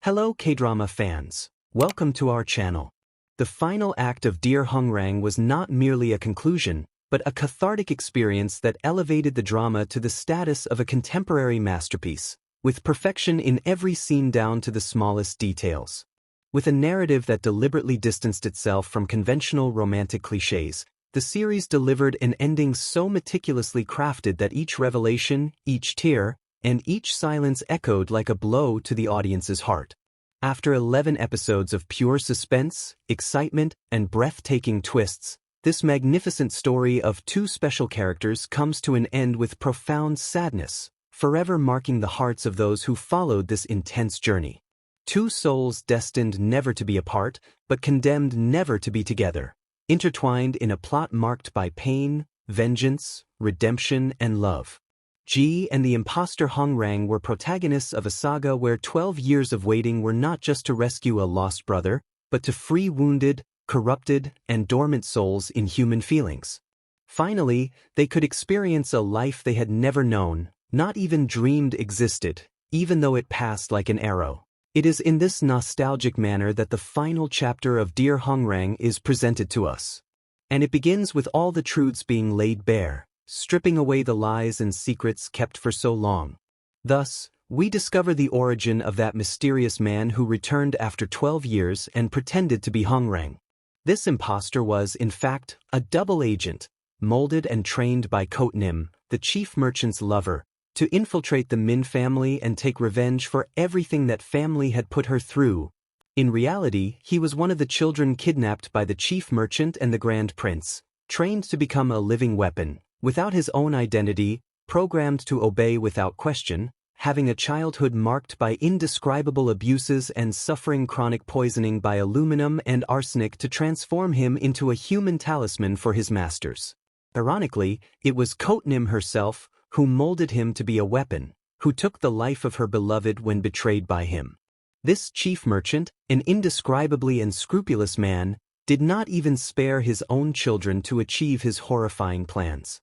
Hello kDrama fans. Welcome to our channel. The final act of Dear Hongrang was not merely a conclusion, but a cathartic experience that elevated the drama to the status of a contemporary masterpiece, with perfection in every scene down to the smallest details. With a narrative that deliberately distanced itself from conventional romantic clichés, the series delivered an ending so meticulously crafted that each revelation, each tear, and each silence echoed like a blow to the audience's heart. After 11 episodes of pure suspense, excitement, and breathtaking twists, this magnificent story of two special characters comes to an end with profound sadness, forever marking the hearts of those who followed this intense journey. Two souls destined never to be apart, but condemned never to be together, intertwined in a plot marked by pain, vengeance, redemption, and love. Ji and the imposter Hongrang were protagonists of a saga where 12 years of waiting were not just to rescue a lost brother, but to free wounded, corrupted, and dormant souls in human feelings. Finally, they could experience a life they had never known, not even dreamed existed, even though it passed like an arrow. It is in this nostalgic manner that the final chapter of Dear Hongrang is presented to us. And it begins with all the truths being laid bare, stripping away the lies and secrets kept for so long. Thus, we discover the origin of that mysterious man who returned after 12 years and pretended to be Hongrang. This imposter was, in fact, a double agent, molded and trained by kDrama, the chief merchant's lover, to infiltrate the Min family and take revenge for everything that family had put her through. In reality, he was one of the children kidnapped by the chief merchant and the grand prince, trained to become a living weapon, without his own identity, programmed to obey without question, having a childhood marked by indescribable abuses and suffering chronic poisoning by aluminum and arsenic to transform him into a human talisman for his masters. Ironically, it was kDrama herself who molded him to be a weapon, who took the life of her beloved when betrayed by him. This chief merchant, an indescribably unscrupulous man, did not even spare his own children to achieve his horrifying plans.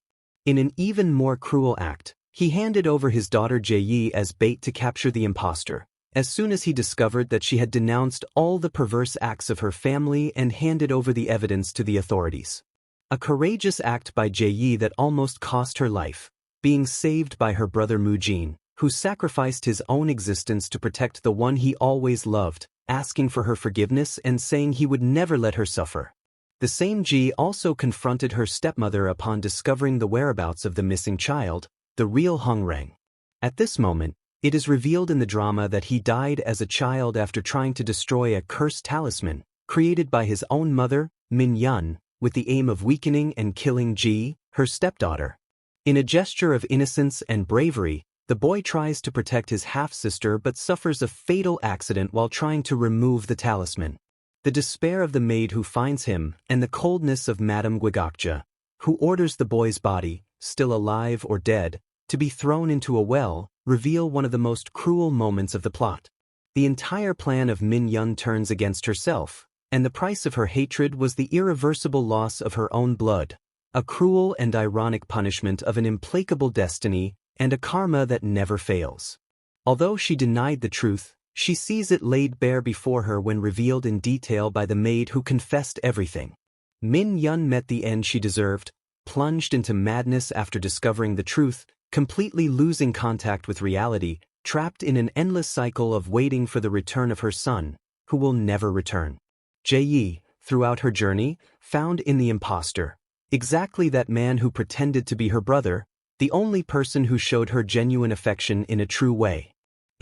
In an even more cruel act, he handed over his daughter Jae as bait to capture the imposter, as soon as he discovered that she had denounced all the perverse acts of her family and handed over the evidence to the authorities. A courageous act by Jae that almost cost her life, being saved by her brother Moojin, who sacrificed his own existence to protect the one he always loved, asking for her forgiveness and saying he would never let her suffer. The same Ji also confronted her stepmother upon discovering the whereabouts of the missing child, the real Hongrang. At this moment, it is revealed in the drama that he died as a child after trying to destroy a cursed talisman, created by his own mother, Min Yun, with the aim of weakening and killing Ji, her stepdaughter. In a gesture of innocence and bravery, the boy tries to protect his half-sister but suffers a fatal accident while trying to remove the talisman. The despair of the maid who finds him, and the coldness of Madame Gwagakja, who orders the boy's body, still alive or dead, to be thrown into a well, reveal one of the most cruel moments of the plot. The entire plan of Min Yun turns against herself, and the price of her hatred was the irreversible loss of her own blood, a cruel and ironic punishment of an implacable destiny and a karma that never fails. Although she denied the truth, she sees it laid bare before her when revealed in detail by the maid who confessed everything. Min Yun met the end she deserved, plunged into madness after discovering the truth, completely losing contact with reality, trapped in an endless cycle of waiting for the return of her son, who will never return. Jae, throughout her journey, found in the imposter exactly that man who pretended to be her brother, the only person who showed her genuine affection in a true way.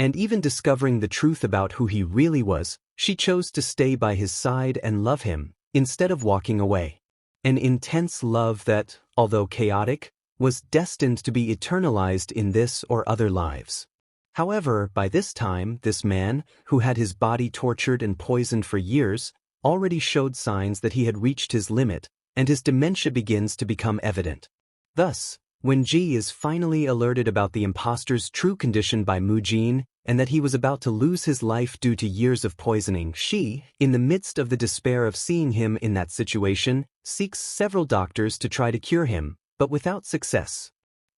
And even discovering the truth about who he really was, she chose to stay by his side and love him, instead of walking away. An intense love that, although chaotic, was destined to be eternalized in this or other lives. However, by this time, this man, who had his body tortured and poisoned for years, already showed signs that he had reached his limit, and his dementia begins to become evident. Thus, when Ji is finally alerted about the imposter's true condition by Moojin and that he was about to lose his life due to years of poisoning, she, in the midst of the despair of seeing him in that situation, seeks several doctors to try to cure him, but without success.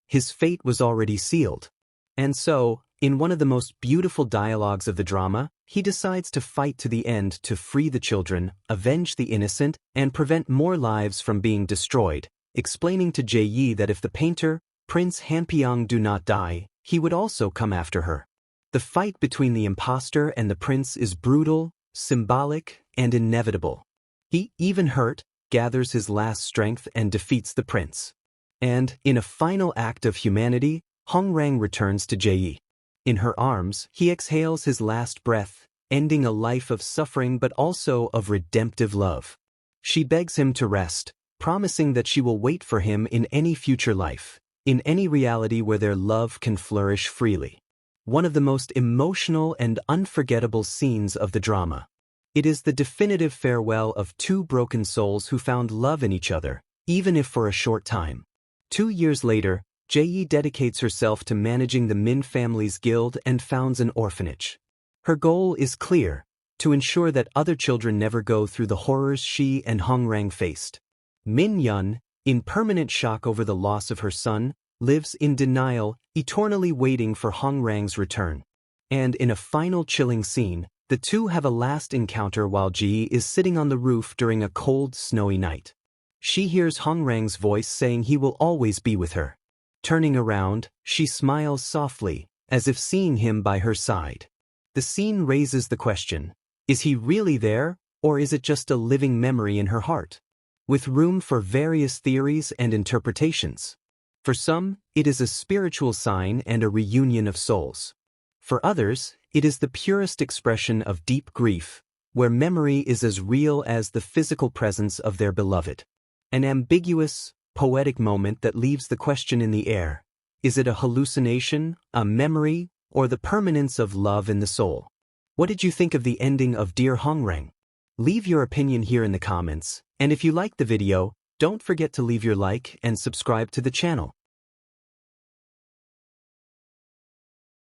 His fate was already sealed. And so, in one of the most beautiful dialogues of the drama, he decides to fight to the end to free the children, avenge the innocent, and prevent more lives from being destroyed, explaining to Jae that if the painter, Prince Hanpyeong, do not die, he would also come after her. The fight between the imposter and the prince is brutal, symbolic, and inevitable. He, even hurt, gathers his last strength and defeats the prince. And, in a final act of humanity, Hongrang returns to Jae. In her arms, he exhales his last breath, ending a life of suffering but also of redemptive love. She begs him to rest, promising that she will wait for him in any future life, in any reality where their love can flourish freely. One of the most emotional and unforgettable scenes of the drama. It is the definitive farewell of two broken souls who found love in each other, even if for a short time. 2 years later, Jae dedicates herself to managing the Min family's guild and founds an orphanage. Her goal is clear: to ensure that other children never go through the horrors she and Hongrang faced. Min Yun, in permanent shock over the loss of her son, lives in denial, eternally waiting for Hongrang's return. And in a final chilling scene, the two have a last encounter while Ji is sitting on the roof during a cold, snowy night. She hears Hongrang's voice saying he will always be with her. Turning around, she smiles softly, as if seeing him by her side. The scene raises the question: is he really there, or is it just a living memory in her heart? With room for various theories and interpretations. For some, it is a spiritual sign and a reunion of souls. For others, it is the purest expression of deep grief, where memory is as real as the physical presence of their beloved. An ambiguous, poetic moment that leaves the question in the air: is it a hallucination, a memory, or the permanence of love in the soul? What did you think of the ending of Dear Hongrang? Leave your opinion here in the comments, and if you liked the video, don't forget to leave your like and subscribe to the channel.